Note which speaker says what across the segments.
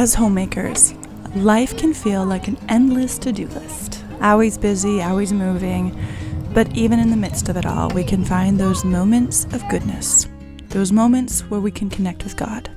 Speaker 1: As homemakers, life can feel like an endless to-do list. Always busy, always moving, but even in the midst of it all, we can find those moments of goodness, those moments where we can connect with God.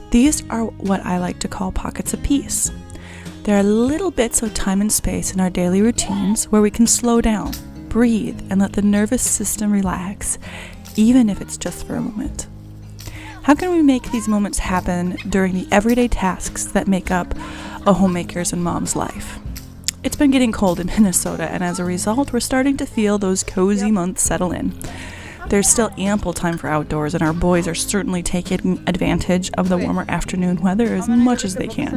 Speaker 1: These are what I like to call pockets of peace. There are little bits of time and space in our daily routines where we can slow down, breathe, and let the nervous system relax, even if it's just for a moment. How can we make these moments happen during the everyday tasks that make up a homemaker's and mom's life? It's been getting cold in Minnesota, and as a result, we're starting to feel those cozy months settle in. There's still ample time for outdoors, and our boys are certainly taking advantage of the warmer afternoon weather as much as they can.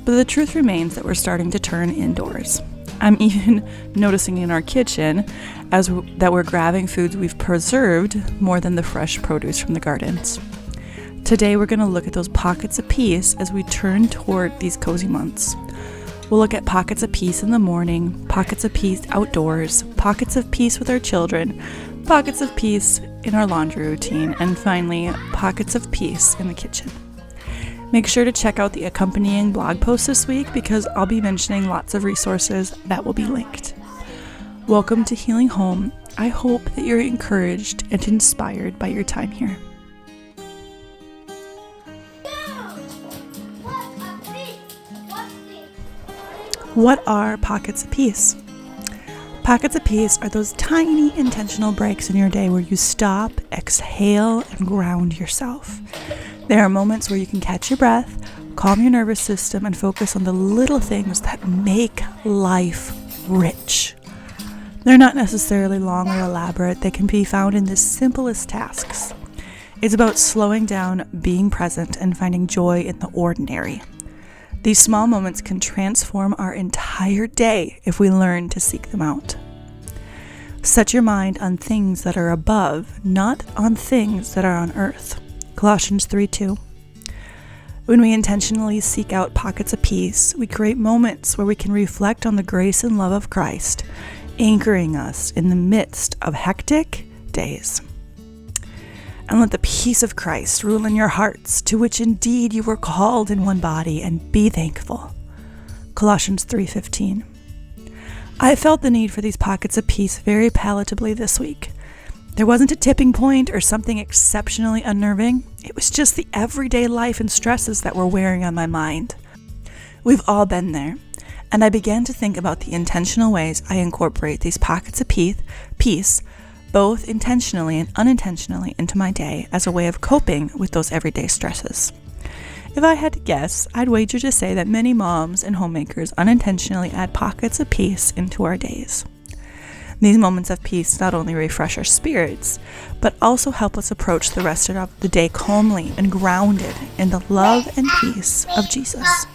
Speaker 1: But the truth remains that we're starting to turn indoors. I'm even noticing in our kitchen that we're grabbing foods we've preserved more than the fresh produce from the gardens. Today we're going to look at those pockets of peace as we turn toward these cozy months. We'll look at pockets of peace in the morning, pockets of peace outdoors, pockets of peace with our children, pockets of peace in our laundry routine, and finally, pockets of peace in the kitchen. Make sure to check out the accompanying blog post this week because I'll be mentioning lots of resources that will be linked. Welcome to Healing Home. I hope that you're encouraged and inspired by your time here. What are pockets of peace? Pockets of peace are those tiny intentional breaks in your day where you stop, exhale, and ground yourself. There are moments where you can catch your breath, calm your nervous system, and focus on the little things that make life rich. They're not necessarily long or elaborate. They can be found in the simplest tasks. It's about slowing down, being present, and finding joy in the ordinary. These small moments can transform our entire day if we learn to seek them out. Set your mind on things that are above, not on things that are on earth. Colossians 3:2. When we intentionally seek out pockets of peace, we create moments where we can reflect on the grace and love of Christ, anchoring us in the midst of hectic days. And let the peace of Christ rule in your hearts, to which indeed you were called in one body, and be thankful. Colossians 3:15. I felt the need for these pockets of peace very palatably this week. There wasn't a tipping point or something exceptionally unnerving. It was just the everyday life and stresses that were wearing on my mind. We've all been there, and I began to think about the intentional ways I incorporate these pockets of peace, both intentionally and unintentionally, into my day as a way of coping with those everyday stresses. If I had to guess, I'd wager to say that many moms and homemakers unintentionally add pockets of peace into our days. These moments of peace not only refresh our spirits, but also help us approach the rest of the day calmly and grounded in the love and peace of Jesus.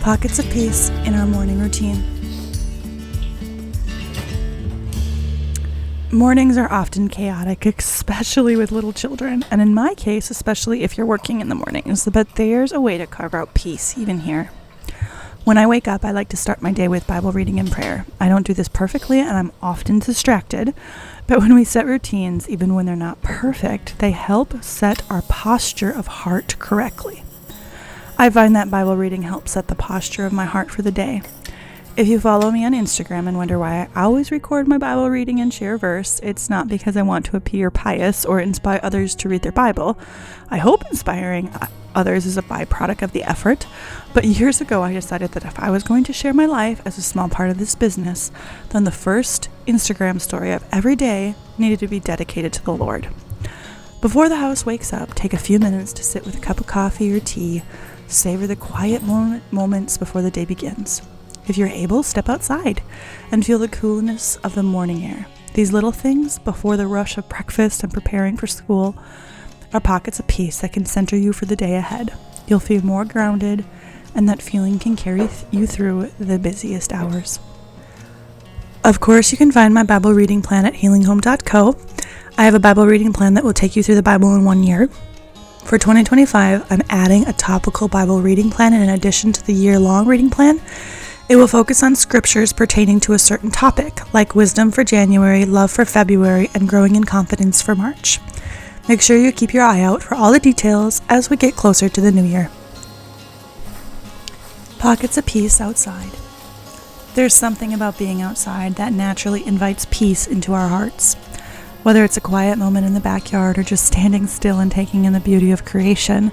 Speaker 1: Pockets of peace in our morning routine. Mornings are often chaotic, especially with little children, and in my case, especially if you're working in the mornings, but there's a way to carve out peace even here. When I wake up, I like to start my day with Bible reading and prayer. I don't do this perfectly, and I'm often distracted, but when we set routines, even when they're not perfect, they help set our posture of heart correctly. I find that Bible reading helps set the posture of my heart for the day. If you follow me on Instagram and wonder why I always record my Bible reading and share a verse, it's not because I want to appear pious or inspire others to read their Bible. I hope inspiring others is a byproduct of the effort, but years ago I decided that if I was going to share my life as a small part of this business, then the first Instagram story of every day needed to be dedicated to the Lord. Before the house wakes up, take a few minutes to sit with a cup of coffee or tea, savor the quiet moments before the day begins. If you're able, step outside and feel the coolness of the morning air. These little things, before the rush of breakfast and preparing for school, are pockets of peace that can center you for the day ahead. You'll feel more grounded, and that feeling can carry you through the busiest hours. Of course, you can find my Bible reading plan at healinghome.co. I have a Bible reading plan that will take you through the Bible in 1 year. For 2025, I'm adding a topical Bible reading plan in addition to the year-long reading plan. It will focus on scriptures pertaining to a certain topic, like wisdom for January, love for February, and growing in confidence for March. Make sure you keep your eye out for all the details as we get closer to the new year. Pockets of peace outside. There's something about being outside that naturally invites peace into our hearts. Whether it's a quiet moment in the backyard or just standing still and taking in the beauty of creation,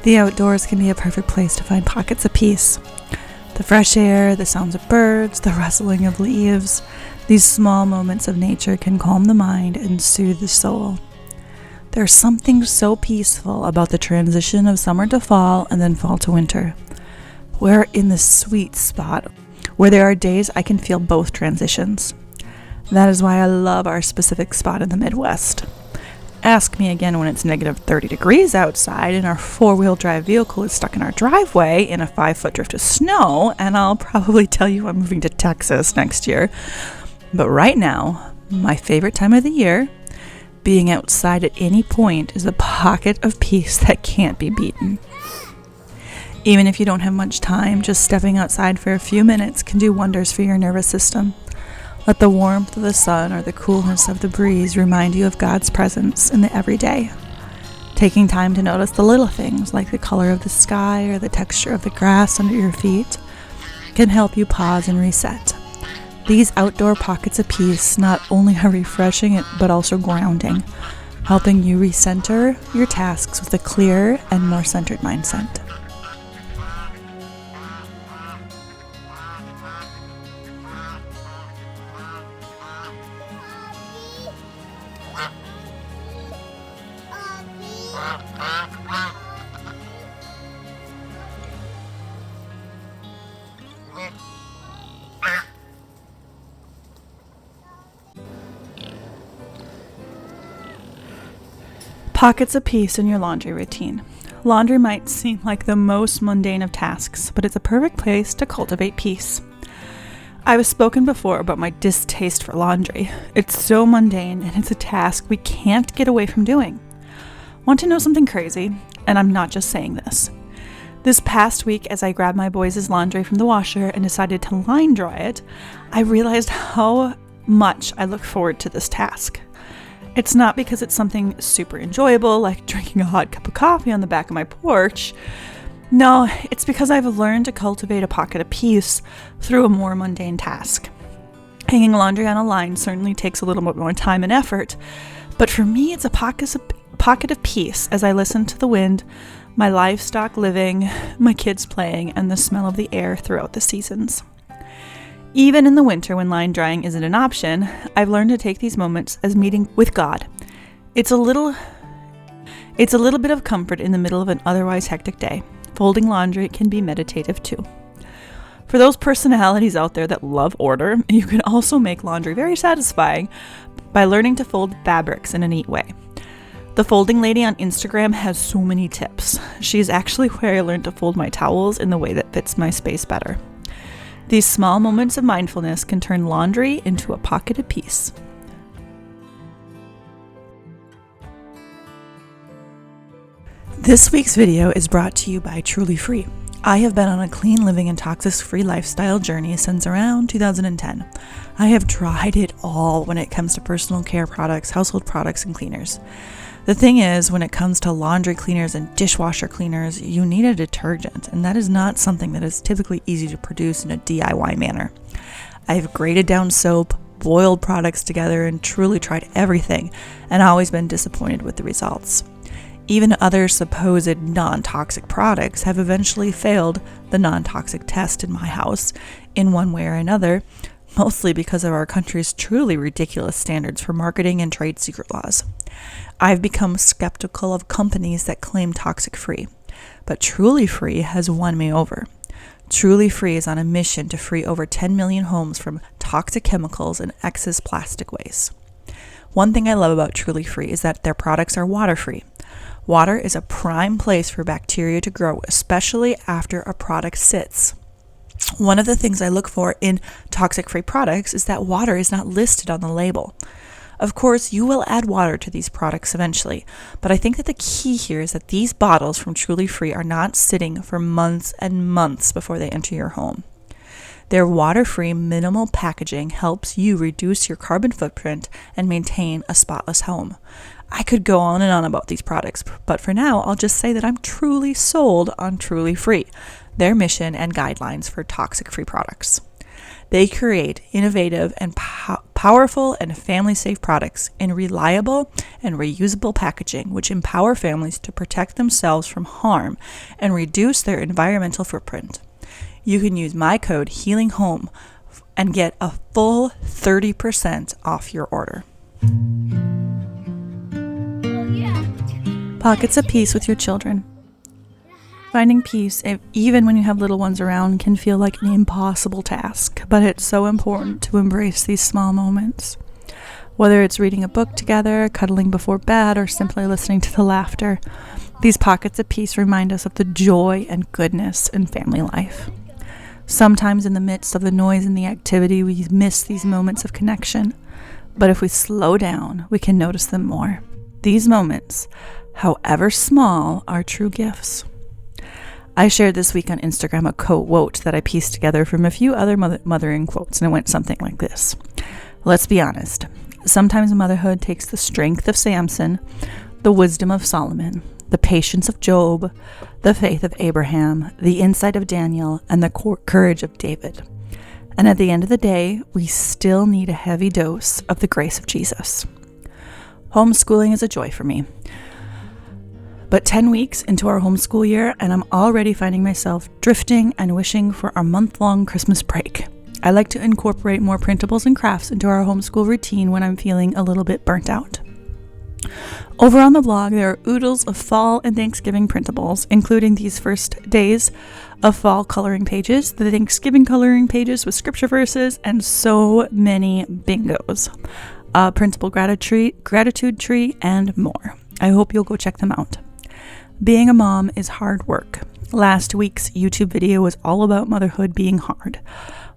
Speaker 1: the outdoors can be a perfect place to find pockets of peace. The fresh air, the sounds of birds, the rustling of leaves, these small moments of nature can calm the mind and soothe the soul. There's something so peaceful about the transition of summer to fall and then fall to winter. We're in the sweet spot where there are days I can feel both transitions. That is why I love our specific spot in the Midwest. Ask me again when it's negative 30 degrees outside and our 4-wheel drive vehicle is stuck in our driveway in a 5-foot drift of snow, and I'll probably tell you I'm moving to Texas next year. But right now, my favorite time of the year, being outside at any point, is a pocket of peace that can't be beaten. Even if you don't have much time, just stepping outside for a few minutes can do wonders for your nervous system. Let the warmth of the sun or the coolness of the breeze remind you of God's presence in the everyday. Taking time to notice the little things like the color of the sky or the texture of the grass under your feet can help you pause and reset. These outdoor pockets of peace not only are refreshing but also grounding, helping you recenter your tasks with a clearer and more centered mindset. Pockets of peace in your laundry routine. Laundry might seem like the most mundane of tasks, but it's a perfect place to cultivate peace. I've spoken before about my distaste for laundry. It's so mundane and it's a task we can't get away from doing. Want to know something crazy? And I'm not just saying this. This past week, as I grabbed my boys' laundry from the washer and decided to line dry it, I realized how much I look forward to this task. It's not because it's something super enjoyable, like drinking a hot cup of coffee on the back of my porch. No, it's because I've learned to cultivate a pocket of peace through a more mundane task. Hanging laundry on a line certainly takes a little bit more time and effort, but for me, it's a pocket of peace as I listen to the wind, my livestock living, my kids playing, and the smell of the air throughout the seasons. Even in the winter when line drying isn't an option, I've learned to take these moments as meeting with God. It's a little bit of comfort in the middle of an otherwise hectic day. Folding laundry can be meditative too. For those personalities out there that love order, you can also make laundry very satisfying by learning to fold fabrics in a neat way. The folding lady on Instagram has so many tips. She's actually where I learned to fold my towels in the way that fits my space better. These small moments of mindfulness can turn laundry into a pocket of peace. This week's video is brought to you by Truly Free. I have been on a clean living and toxic-free lifestyle journey since around 2010. I have tried it all when it comes to personal care products, household products, and cleaners. The thing is, when it comes to laundry cleaners and dishwasher cleaners, you need a detergent, and that is not something that is typically easy to produce in a DIY manner. I've grated down soap, boiled products together, and truly tried everything, and always been disappointed with the results. Even other supposed non-toxic products have eventually failed the non-toxic test in my house in one way or another, mostly because of our country's truly ridiculous standards for marketing and trade secret laws. I've become skeptical of companies that claim toxic-free, but Truly Free has won me over. Truly Free is on a mission to free over 10 million homes from toxic chemicals and excess plastic waste. One thing I love about Truly Free is that their products are water-free. Water is a prime place for bacteria to grow, especially after a product sits. One of the things I look for in toxic-free products is that water is not listed on the label. Of course, you will add water to these products eventually, but I think that the key here is that these bottles from Truly Free are not sitting for months and months before they enter your home. Their water-free minimal packaging helps you reduce your carbon footprint and maintain a spotless home. I could go on and on about these products, but for now, I'll just say that I'm truly sold on Truly Free, their mission and guidelines for toxic-free products. They create innovative and powerful and family-safe products in reliable and reusable packaging, which empower families to protect themselves from harm and reduce their environmental footprint. You can use my code HEALINGHOME and get a full 30% off your order. Pockets of peace with your children. Finding peace, even when you have little ones around, can feel like an impossible task, but it's so important to embrace these small moments. Whether it's reading a book together, cuddling before bed, or simply listening to the laughter, these pockets of peace remind us of the joy and goodness in family life. Sometimes in the midst of the noise and the activity, we miss these moments of connection, but if we slow down, we can notice them more. These moments, however small, are true gifts. I shared this week on Instagram a quote that I pieced together from a few other mothering quotes, and it went something like this. Let's be honest. Sometimes motherhood takes the strength of Samson, the wisdom of Solomon, the patience of Job, the faith of Abraham, the insight of Daniel, and the courage of David. And at the end of the day, we still need a heavy dose of the grace of Jesus. Homeschooling is a joy for me. But 10 weeks into our homeschool year, and I'm already finding myself drifting and wishing for our month-long Christmas break. I like to incorporate more printables and crafts into our homeschool routine when I'm feeling a little bit burnt out. Over on the blog, there are oodles of fall and Thanksgiving printables, including these first days of fall coloring pages, the Thanksgiving coloring pages with scripture verses, and so many bingos, a printable gratitude tree, and more. I hope you'll go check them out. Being a mom is hard work. Last week's YouTube video was all about motherhood being hard,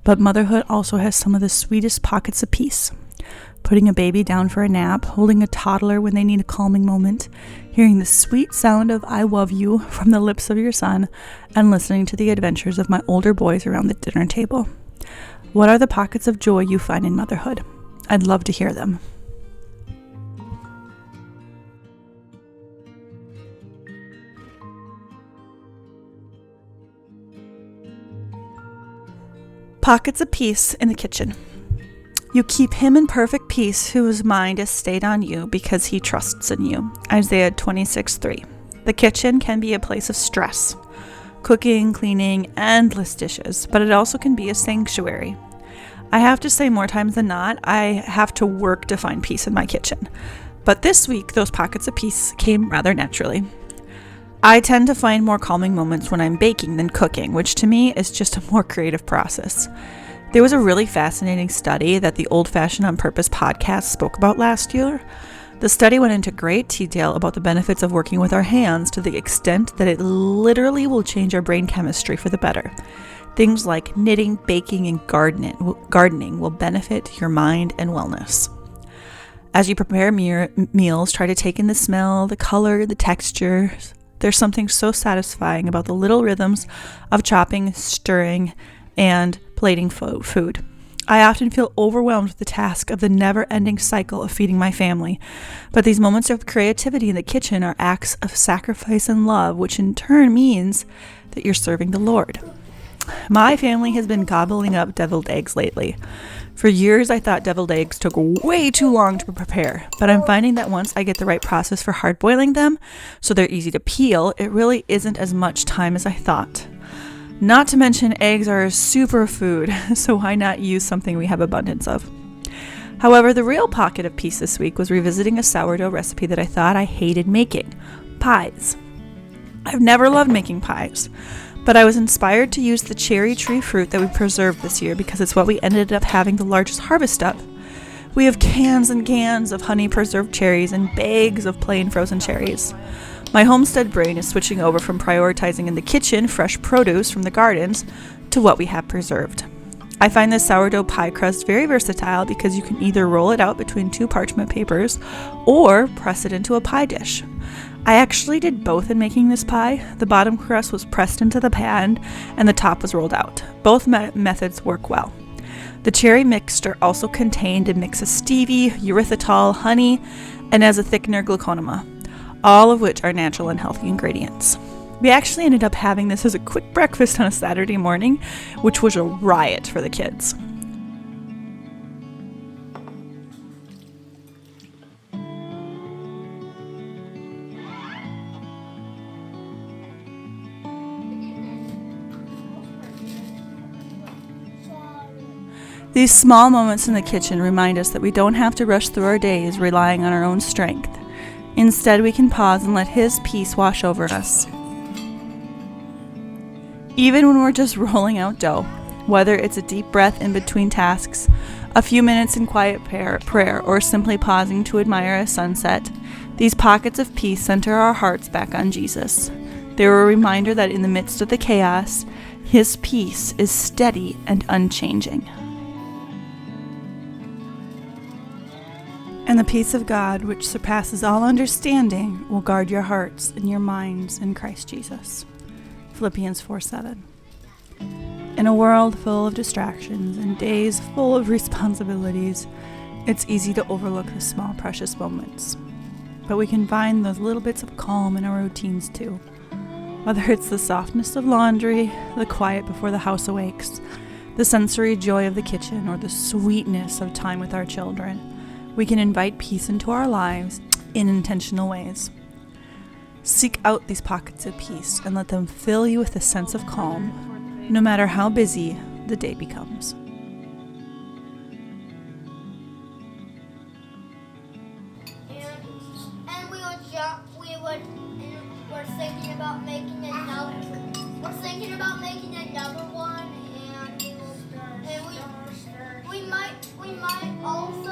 Speaker 1: but motherhood also has some of the sweetest pockets of peace. Putting a baby down for a nap, holding a toddler when they need a calming moment, hearing the sweet sound of I love you from the lips of your son, and listening to the adventures of my older boys around the dinner table. What are the pockets of joy you find in motherhood? I'd love to hear them. Pockets of peace in the kitchen. You keep him in perfect peace whose mind is stayed on you because he trusts in you. Isaiah 26:3. The kitchen can be a place of stress. Cooking, cleaning, endless dishes, but it also can be a sanctuary. I have to say more times than not, I have to work to find peace in my kitchen. But this week, those pockets of peace came rather naturally. I tend to find more calming moments when I'm baking than cooking, which to me is just a more creative process. There was a really fascinating study that the Old Fashioned on Purpose podcast spoke about last year. The study went into great detail about the benefits of working with our hands to the extent that it literally will change our brain chemistry for the better. Things like knitting, baking, and gardening will benefit your mind and wellness. As you prepare meals, try to take in the smell, the color, the texture. There's something so satisfying about the little rhythms of chopping, stirring, and plating food. I often feel overwhelmed with the task of the never-ending cycle of feeding my family, but these moments of creativity in the kitchen are acts of sacrifice and love, which in turn means that you're serving the Lord. My family has been gobbling up deviled eggs lately. For years, I thought deviled eggs took way too long to prepare, but I'm finding that once I get the right process for hard boiling them, so they're easy to peel, it really isn't as much time as I thought. Not to mention, eggs are a superfood, so why not use something we have abundance of? However, the real pocket of peace this week was revisiting a sourdough recipe that I thought I hated making: pies. I've never loved making pies, But I was inspired to use the cherry tree fruit that we preserved this year because it's what we ended up having the largest harvest of. We have cans and cans of honey preserved cherries and bags of plain frozen cherries. My homestead brain is switching over from prioritizing in the kitchen fresh produce from the gardens to what we have preserved. I find this sourdough pie crust very versatile because you can either roll it out between 2 parchment papers or press it into a pie dish. I actually did both in making this pie. The bottom crust was pressed into the pan and the top was rolled out. Both methods work well. The cherry mixture also contained a mix of stevia, erythritol, honey, and as a thickener, gluconama, all of which are natural and healthy ingredients. We actually ended up having this as a quick breakfast on a Saturday morning, which was a riot for the kids. These small moments in the kitchen remind us that we don't have to rush through our days relying on our own strength. Instead, we can pause and let His peace wash over us. Even when we're just rolling out dough, whether it's a deep breath in between tasks, a few minutes in quiet prayer, or simply pausing to admire a sunset, these pockets of peace center our hearts back on Jesus. They're a reminder that in the midst of the chaos, His peace is steady and unchanging. And the peace of God, which surpasses all understanding, will guard your hearts and your minds in Christ Jesus. Philippians 4:7. In a world full of distractions and days full of responsibilities, it's easy to overlook the small, precious moments. But we can find those little bits of calm in our routines too. Whether it's the softness of laundry, the quiet before the house awakes, the sensory joy of the kitchen, or the sweetness of time with our children, we can invite peace into our lives in intentional ways. Seek out these pockets of peace and let them fill you with a sense of calm, no matter how busy the day becomes.
Speaker 2: And we're thinking about making another. We're thinking about making another one, and we might also.